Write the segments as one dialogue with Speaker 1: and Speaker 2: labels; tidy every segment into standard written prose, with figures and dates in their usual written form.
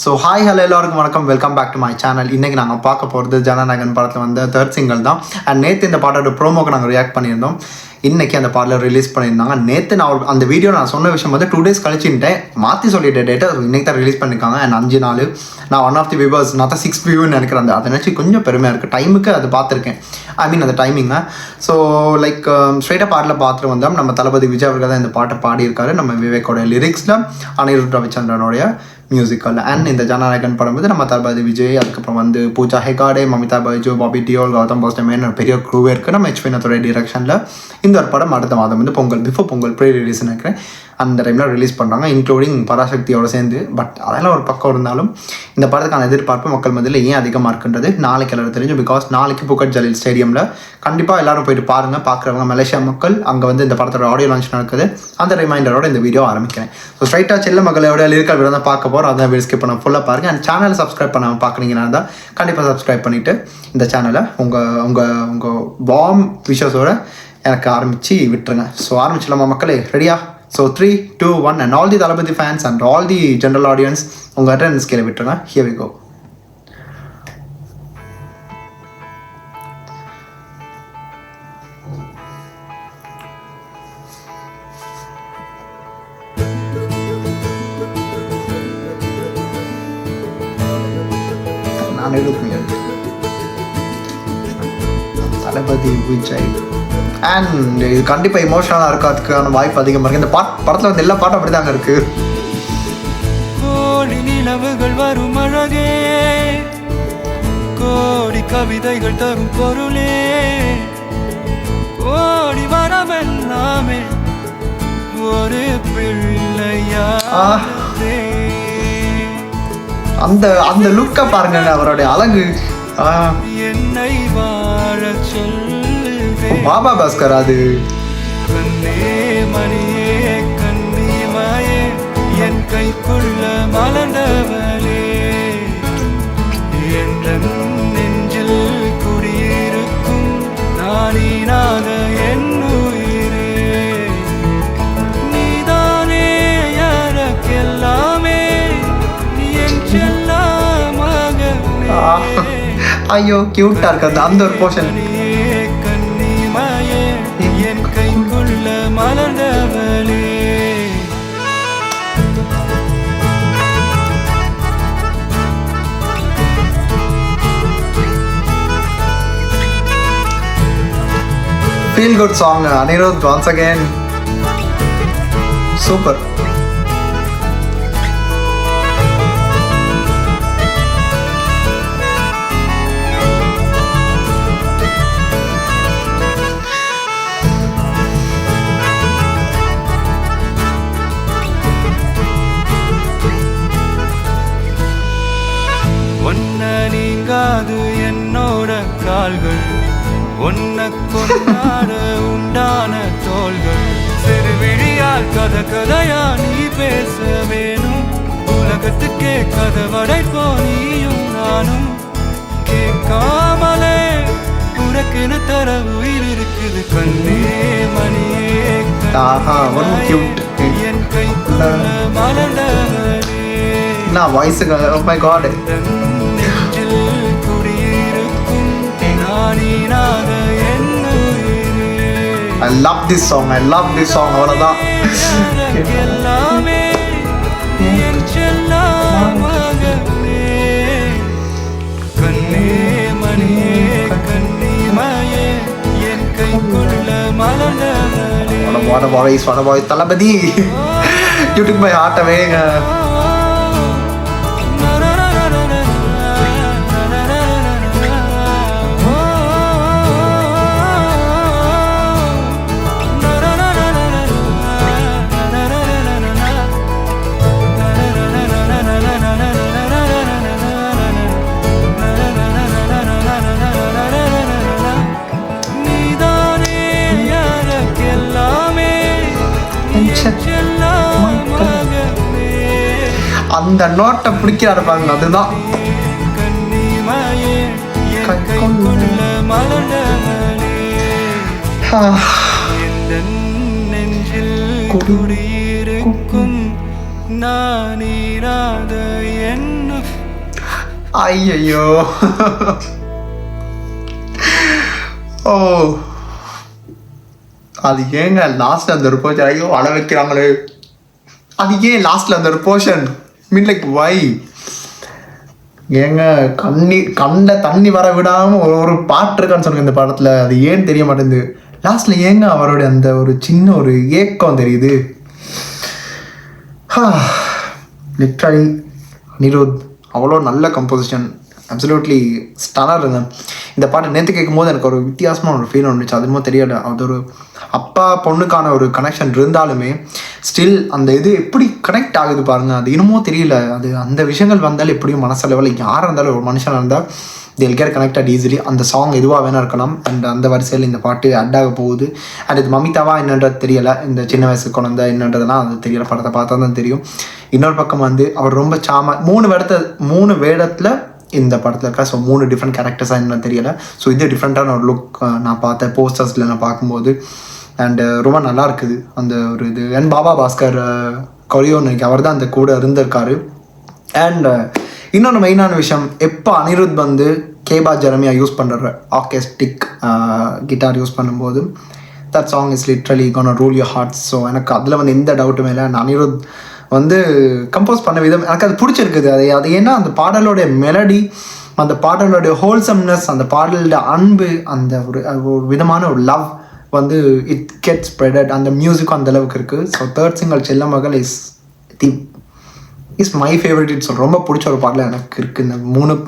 Speaker 1: So hi hello எல்லாருக்கும் வணக்கம், welcome back to my channel. இன்றைக்கி நாங்கள் பார்க்க போகிறது ஜனநாயகன் படத்தில் வந்து தேர்ட் சிங்கிள் தான். அண்ட் நேற்று இந்த பாட்டோட ப்ரோமோக்கு நாங்கள் ரியாக்ட் பண்ணியிருந்தோம். இன்றைக்கி அந்த பாட்டில் ரிலீஸ் பண்ணியிருந்தாங்க. நேற்று நான் அந்த வீடியோ நான் சொன்ன விஷயம் வந்து 2 days கழிச்சுட்டேன், மாற்றி சொல்லிட்டேன் டேட்டா. இன்றைக்கி தான் ரிலீஸ் பண்ணியிருக்காங்க. அண்ட் 5 நாள் நான் ஒன் ஆஃப் தி வியூவர்ஸ், நான் தான் 6 வியூன்னு நினைக்கிறேன். அதை நினச்சி கொஞ்சம் பெருமையாக இருக்குது. டைமுக்கு அது பார்த்துருக்கேன், ஐ மீன் அந்த டைமிங்கை. ஸோ லைக் ஸ்ட்ரெயிட்டாக பாட்டில் பார்த்துட்டு வந்தோம். நம்ம தளபதி விஜய் அவர்கள் தான் இந்த பாட்டை பாடியிருக்காரு. நம்ம விவேக்கோட லிரிக்ஸில், அனிருத் ரவிச்சந்திரனுடைய மியூசிக்கல். அண்ட் இந்த ஜனநாயகன் படம் வந்து நம்ம தளபதி விஜய், அதுக்கப்புறம் வந்து பூஜா ஹெகாடே, மமிதா பைஜு, பாபி டியோல், கௌதம் போஸ்டமேன் பெரிய க்ரூவே இருக்குது. நம்ம வினோத்தோட டிரெக்ஷனில் இந்த ஒரு படம் அடுத்த மாதம் வந்து Pongal, before Pongal pre release நினைக்கிறேன், அந்த டைமில் ரிலீஸ் பண்ணுறாங்க, இன்க்ளூடிங் பராசக்தியோடு சேர்ந்து. பட் அதெல்லாம் ஒரு பக்கம் இருந்தாலும் இந்த படத்துக்கான எதிர்பார்ப்பு மக்கள் மத்தியில் ஏன் அதிகமாக இருக்குன்றது நாளைக்கு எல்லாரும் தெரியும். பிகாஸ் நாளைக்கு புக்கட் ஜலீல் ஸ்டேடியமில் கண்டிப்பாக எல்லாரும் போயிட்டு பாருங்கள். பார்க்குறவங்க மலேசியா மக்கள், அங்கே வந்து இந்த படத்தோட ஆடியோ லான்ச் நடக்குது. அந்த ரிமைண்டரோட இந்த வீடியோ ஆரம்பிக்கிறேன். ஸோ ஸ்ட்ரைட்டாக செல்ல மகளோட லிரிக்கல் வீடியோ தான் பார்க்க போகிறோம். அதான் வீடியோ ஸ்கிப் பண்ண ஃபுல்லாக பாருங்கள். அண்ட் சேனலை சப்ஸ்கிரைப் பண்ணாமல் பார்க்குறீங்கன்னா தான் கண்டிப்பாக சப்ஸ்கிரைப் பண்ணிவிட்டு இந்த சேனலை உங்கள் வார்ம் விஷஸோட எனக்கு ஆரம்பித்து விட்டுருங்க. ஸோ ஆரம்பிச்சிடலாமா மக்களே? ரெடியா? So 3, 2, 1 and all the Thalapathy fans and all the general audience, unga attendance kele vittrunga. Here we go. Nanu irukku Thalapathy Vijay. And இது கண்டிப்பாக இமோஷனலாக இருக்கும், அதுக்கான வாய்ப்பு அதிகமாக இருக்குது. இந்த படத்தில் வந்து எல்லா பாட்டும் அப்படி தாங்க இருக்குது.
Speaker 2: கோடி நிலவுகள் வரும் அழகே, கோடி கவிதைகள் தரும் பொருளே, கோடி வரமெல்லாமே ஒரு பிள்ளையா.
Speaker 1: அந்த லுக்கை பாருங்க, அவருடைய அழகு.
Speaker 2: என்னை வாழ சொல்
Speaker 1: பாபா பாஸ்கர். அது
Speaker 2: கண்ணே மணியே கண்ணிமாயே, என் கைக்குள்ள மலர்ந்தவளே, என்ற நெஞ்சில் குடியிருக்கும் நானீனாக என் உயிரே, நீதானே எனக்கெல்லாமே, என் செல்லமாக.
Speaker 1: ஐயோ கியூட்டா இருக்கு அந்த ஒரு போர்ஷன்.
Speaker 2: என் கைக்குள்ள மலர்ந்தவளே.
Speaker 1: Feel good song, Anirudh once again. Super.
Speaker 2: நீங்காது என்னோட கால்கள், ஒன்ன கொண்டாட உண்டான தோள்கள், சிறுவிழியால் கதையா நீ பேச வேணும், உலகத்துக்கே கதை வடைப்போ நீயும் நானும், கேட்காமலே உனக்குன்னு தர உயிர் இருக்குது, கண்ணே மணியே என் கைக்குள்ள மலர்ந்தவளே.
Speaker 1: நான் வாய்ஸுக்கு oh my god, I love this song, அவ்வளோதான். What a voice, Thalapathy. You took my heart away. அந்த நோட்டை பிடிக்கிறாரு பாருங்க, அதுதான்.
Speaker 2: குடியிருக்கும் நானீராத என்ன
Speaker 1: ஐயோ ஓ அது ஏங்க லாஸ்ட்ல அந்த ஒரு போர்ஷன் ஐயோ அழ வைக்கிறாங்களே, அது ஏன் லாஸ்ட்ல அந்த ஒரு போர்ஷன் மீன் லைக் வை ஏங்க கண்ணில் தண்ணி வர விடாம ஒரு பாட்டு இருக்கான்னு சொல்லுங்க இந்த படத்துல, அது ஏன்னு தெரிய மாட்டேங்குது. லாஸ்ட்ல ஏங்க அவருடைய அந்த ஒரு சின்ன ஒரு ஏக்கம் தெரியுது. லிட்ரலி அனிருத் அவ்வளோ நல்ல கம்போசிஷன், அப்சல்யூட்லி ஸ்டனருங்க. இந்த பாட்டு நேற்று கேட்கும்போது எனக்கு ஒரு வித்தியாசமான ஒரு ஃபீல் வந்துச்சு. அதுமோ தெரியல, அது ஒரு அப்பா பொண்ணுக்கான ஒரு கனெக்ஷன் இருந்தாலுமே ஸ்டில் அந்த இது எப்படி கனெக்ட் ஆகுது பாருங்க, அது இன்னமும் தெரியல. அது அந்த விஷயங்கள் வந்தாலும் எப்படியும் மனசளவில் யாராக இருந்தாலும் ஒரு மனுஷனாக இருந்தால் they'll get connected easily. அந்த சாங் எதுவாக வேணா இருக்கலாம். அண்ட் அந்த வரிசையில் இந்த பாட்டு அட் ஆக போகுது. அண்ட் இது மமிதாவா என்னன்றது தெரியலை, இந்த சின்ன வயசு குழந்தை என்னன்றதுலாம் அது தெரியல, படத்தை பார்த்தா தான் தெரியும். இன்னொரு பக்கம் வந்து அவர் ரொம்ப மூணு வேடத்தில் இந்த படத்தில் இருக்கா. ஸோ 3 டிஃப்ரெண்ட் கேரக்டர்ஸாக என்ன தெரியலை. ஸோ இது டிஃப்ரெண்ட்டான ஒரு லுக் நான் பார்த்தேன் போஸ்டர்ஸில் நான் பார்க்கும்போது. அண்டு ரொம்ப நல்லா இருக்குது அந்த ஒரு இது. அண்ட் பாபா பாஸ்கர் கொரியோன்னு அவர் தான் அந்த கூட இருந்திருக்காரு. அண்ட் இன்னொன்று மெயினான விஷயம், எப்போ அனிருத் வந்து கேபா ஜெரமியா யூஸ் பண்ணுற ஆர்கெஸ்டிக் கிட்டார் யூஸ் பண்ணும்போது that song is literally gonna rule your hearts. So எனக்கு அதில் வந்து எந்த டவுட்டுமே இல்லை. அனிருத் வந்து கம்போஸ் பண்ண விதம் எனக்கு அது பிடிச்சிருக்குது. அது ஏன்னா அந்த பாடலோடைய மெலடி, அந்த பாடலோடைய ஹோல்சம்னஸ், அந்த பாடலோட அன்பு, அந்த ஒரு விதமான ஒரு லவ் வந்து இட் கெட் ஸ்ப்ரெடட். அந்த மியூசிக்கும் அந்த அளவுக்கு இருக்குது. ஸோ தேர்ட் சிங்கிள் செல்ல மகள் இஸ் மை ஃபேவரட். இட்ஸ் ரொம்ப பிடிச்ச ஒரு பாடல் எனக்கு இருக்குது.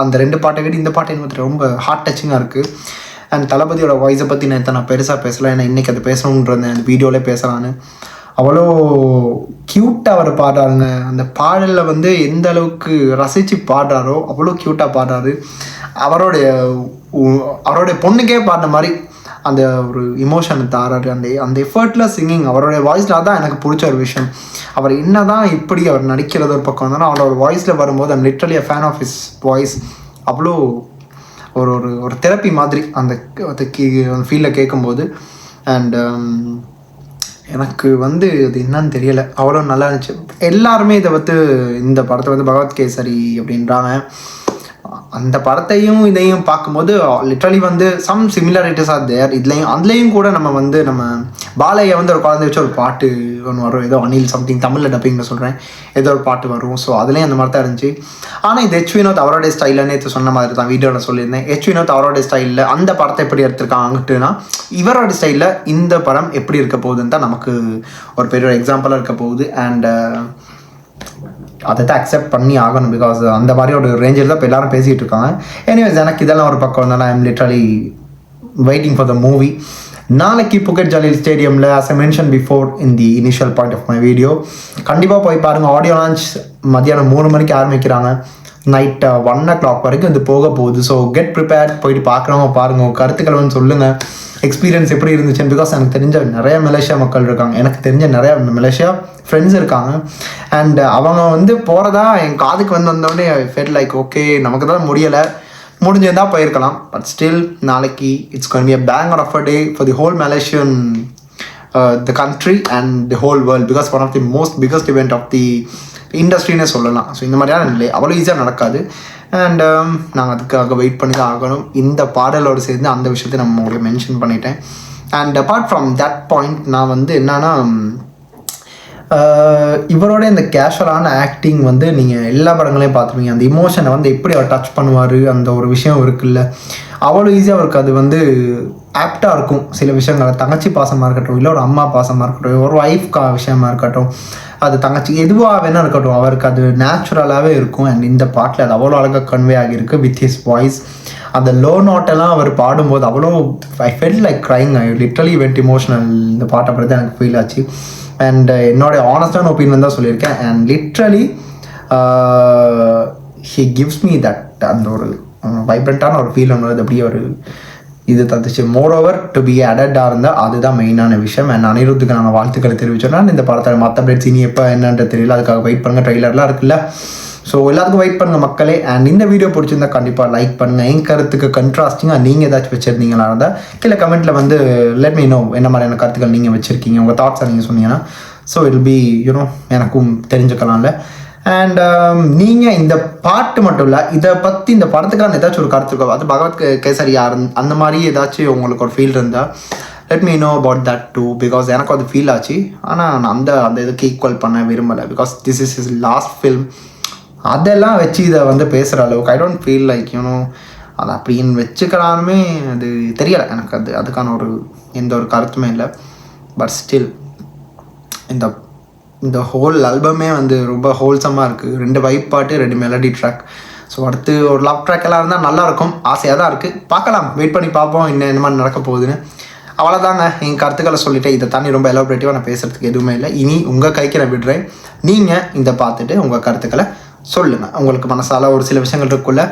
Speaker 1: அந்த 2 பாட்டை விட இந்த பாட்டு எனக்கு ரொம்ப ஹார்ட் டச்சிங்காக இருக்குது. அண்ட் தளபதியோட வாய்ஸை பற்றி நான் பெருசாக பேசலை, ஏன்னா இன்றைக்கி அதை பேசணுன்றேன் அந்த வீடியோவிலே பேசலான்னு. அவ்வளோ க்யூட்டாக அவர் பாடுறாருங்க. அந்த பாடலில் வந்து எந்த அளவுக்கு ரசித்து பாடுறாரோ அவ்வளோ க்யூட்டாக பாடுறாரு. அவருடைய பொண்ணுக்கே பாடுற மாதிரி அந்த ஒரு இமோஷனை தாராரு. அந்த எஃபர்ட்லெஸ் சிங்கிங் அவருடைய வாய்ஸில் தான் எனக்கு பிடிச்ச ஒரு விஷயம். அவர் என்ன தான் இப்படி அவர் நடிக்கிறது ஒரு பக்கம் இருந்தாலும் அவரோட வாய்ஸில் வரும்போது I'm literally a fan of his voice. அவ்வளோ ஒரு ஒரு தெரப்பி மாதிரி அந்த ஃபீலில் கேட்கும்போது. அண்ட் எனக்கு வந்து அது என்னன்னு தெரியலை, அவ்வளோ நல்லா இருந்துச்சு. எல்லாருமே இதை இந்த படத்தை வந்து பகவத் கேசரி அப்படின்றாங்க. அந்த படத்தையும் இதையும் பார்க்கும்போது லிட்ரலி வந்து சம் சிமிலாரிட்டிஸ் ஆர் தேர். அதுலேயும் கூட நம்ம பாலையை வந்து ஒரு குழந்தை வச்சு ஒரு பாட்டு ஒன்று வரும், ஏதோ அனில் சம்திங் தமிழில் டப்பிங்னு சொல்கிறேன், ஏதோ ஒரு பாட்டு வரும். ஸோ அதுலேயும் அந்த மாதிரி தான் இருந்துச்சு. ஆனால் இது H. வினோத் அவரோடைய ஸ்டைலில் நேற்று சொன்ன மாதிரி தான் வீடியோவில் சொல்லியிருந்தேன். H. வினோத் அவரோடைய ஸ்டைலில் அந்த படத்தை எப்படி எடுத்திருக்காங்கட்டுனா இவரோட ஸ்டைலில் இந்த படம் எப்படி இருக்க போகுதுன்னு தான் நமக்கு ஒரு பெரிய எக்ஸாம்பிளாக இருக்க போகுது. அண்ட் அதை தான் அக்செப்ட் பண்ணி ஆகணும், பிகாஸ் அந்த மாதிரி ஒரு ரேஞ்சில் தான் இப்போ எல்லாரும் பேசிகிட்டு இருக்காங்க. எனிவேஸ் எனக்கு இதெல்லாம் ஒரு பக்கம் இருந்தாலும் I am literally waiting for the movie. நாளைக்கு புகெட் ஜலீல் ஸ்டேடியமில் as I mentioned before in the initial point of my video கண்டிப்பாக போய் பாருங்கள். ஆடியோ லான்ச் மதியானம் 3 மணிக்கு ஆரம்பிக்கிறாங்க, நைட் 1 o'clock வரைக்கும் இது போக போகுது. ஸோ கெட் ப்ரிப்பேர்ட், போயிட்டு பார்க்குறவங்க பாருங்கள், கருத்துக்கள் வந்து சொல்லுங்கள், எக்ஸ்பீரியன்ஸ் எப்படி இருந்துச்சுன்னு. பிகாஸ் எனக்கு தெரிஞ்ச நிறைய மலேசியா மக்கள் இருக்காங்க, எனக்கு தெரிஞ்ச நிறைய மலேசியா ஃப்ரெண்ட்ஸ் இருக்காங்க. அண்ட் அவங்க வந்து போகிறதா என் காதுக்கு வந்தோடனே ஃபெல் லைக் ஓகே நமக்கு தான் முடிஞ்சிருந்தால் போயிருக்கலாம். பட் ஸ்டில் நாளைக்கு it's going be a banger of a day for the whole Malaysian the country and the whole world, because one of the most biggest event of the இண்டஸ்ட்ரின்னே சொல்லலாம். So இந்த மாதிரியான இல்லை, அவ்வளோ ஈஸியாக நடக்காது. அண்ட் நாங்கள் அதுக்காக வெயிட் பண்ணி தான் ஆகணும். இந்த பாடலோடு சேர்ந்து அந்த விஷயத்தை நம்ம உங்களுக்கு மென்ஷன் பண்ணிட்டேன். And apart from that point நான் வந்து என்னன்னா இவரோட இந்த கேஷுவலான ஆக்டிங் வந்து நீங்கள் எல்லா படங்களையும் பார்த்துருவீங்க. அந்த இமோஷனை வந்து எப்படி அவர் டச் பண்ணுவார், அந்த ஒரு விஷயம் இருக்குல்ல, அவ்வளோ ஈஸியாக அவருக்கு அது வந்து ஆப்டாக இருக்கும். சில விஷயங்கள் தங்கச்சி பாசமாக இருக்கட்டும், இல்லை ஒரு அம்மா பாசமாக இருக்கட்டும், ஒரு ஒய்ஃப்கா விஷயமா இருக்கட்டும், அது தங்கச்சி எதுவாக வேணா இருக்கட்டும், அவருக்கு அது நேச்சுரலாகவே இருக்கும். அண்ட் இந்த பாட்டில் அது அவ்வளோ அழகாக கன்வே ஆகியிருக்கு வித் ஹிஸ் வாய்ஸ். அந்த லோ நோட்டெல்லாம் அவர் பாடும்போது அவ்வளோ I felt like crying. I literally vent emotional. இந்த பாட்டை பற்றி தான் எனக்கு ஃபீல் ஆச்சு. அண்ட் என்னோடைய ஆனஸ்டான ஒப்பீனியன் தான் சொல்லியிருக்கேன். And literally he gives me that அந்த ஒரு வைப்ரண்ட்டான ஒரு ஃபீல் ஒன்று அப்படியே ஒரு இது தந்துச்சு. மோர் ஓவர் டு பி அடல்ட்டாக இருந்தால் அதுதான் மெயினான விஷயம். அண்ட் அனிருத்துக்கு நாங்கள் வாழ்த்துக்களை தெரிவிச்சோன்னா இந்த படத்தை மற்ற அப்டேட்ஸ் இனி எப்போ என்னன்றது தெரியல, அதுக்காக வெயிட் பண்ணுங்கள். ட்ரெய்லர்லாம் இருக்குல்ல, ஸோ எல்லாத்துக்கும் வெயிட் பண்ணுங்கள் மக்களே. அண்ட் இந்த வீடியோ பிடிச்சிருந்தா கண்டிப்பாக லைக் பண்ணுங்கள். என் கருத்துக்கு கண்ட்ராஸ்டிங்காக நீங்கள் ஏதாச்சும் வச்சுருந்தீங்களா இருந்தால் கீழே கமெண்ட்டில் வந்து லெட் மீ நோ என்ன மாதிரியான கருத்துக்கள் நீங்கள் வச்சுருக்கீங்க, உங்கள் தாட்ஸை நீங்கள் சொன்னீங்கன்னா ஸோ இட் பி யூனோ எனக்கும் தெரிஞ்சுக்கலாம்ல. அண்ட் நீங்கள் இந்த பாட்டு மட்டும் இல்லை, இதை பற்றி இந்த படத்துக்கான ஏதாச்சும் ஒரு கருத்து இருக்கோ, அது பகவத் கேசரியா அந்த மாதிரி ஏதாச்சும் உங்களுக்கு ஒரு ஃபீல் இருந்தால் let me know about that too. Because எனக்கு அது ஃபீல் ஆச்சு. ஆனால் நான் அந்த இதுக்கு ஈக்குவல் பண்ண விரும்பலை. Because this is is last film. அதெல்லாம் வச்சு இதை வந்து பேசுகிற அளவுக்கு ஐ டோன்ட் ஃபீல் லைக் அது அப்படின்னு வச்சுக்கலானுமே அது தெரியலை எனக்கு. அதுக்கான எந்த ஒரு கருத்துமே இல்லை. பட் ஸ்டில் இந்த ஹோல் ஆல்பமே வந்து ரொம்ப ஹோல்சமாக இருக்குது. 2 வைப் பாட்டு, 2 மெலடி ட்ராக். ஸோ அடுத்து ஒரு லவ் ட்ராக் எல்லாம் இருந்தால் நல்லாயிருக்கும். ஆசையாக தான் இருக்குது. பார்க்கலாம், வெயிட் பண்ணி பார்ப்போம் என்ன மாதிரி நடக்க போகுதுன்னு. அவ்வளோதாங்க, என் கருத்துக்களை சொல்லிவிட்டேன். இதை தாண்டி ரொம்ப எலாபரேட்டிவாக நான் பேசுகிறதுக்கு எதுவுமே இல்லை. இனி உங்கள் கைக்கு நான் விடுறேன். நீங்கள் இதை பார்த்துட்டு உங்கள் கருத்துக்களை சொல்லுங்கள். உங்களுக்கு மனசால ஒரு சில விஷயங்கள் இருக்குள்ள.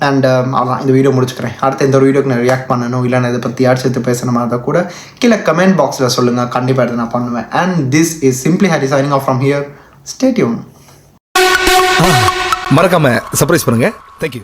Speaker 1: அண்ட் அவ்வளோதான், இந்த வீடியோ முடிச்சுக்கிறேன். அடுத்த இந்த ஒரு வீடியோக்கு நான் ரியாக்ட் பண்ணணும், இல்லை நான் இதை பற்றி யார் சேர்த்து பேசணும் அதை கூட கீழே கமெண்ட் பாக்ஸில் சொல்லுங்கள். கண்டிப்பாக எடுத்து நான் பண்ணுவேன். And this is simply Hari signing off from here. Stay tune.
Speaker 3: மறக்காம சர்ப்ரைஸ் பண்ணுங்க. தேங்க்யூ.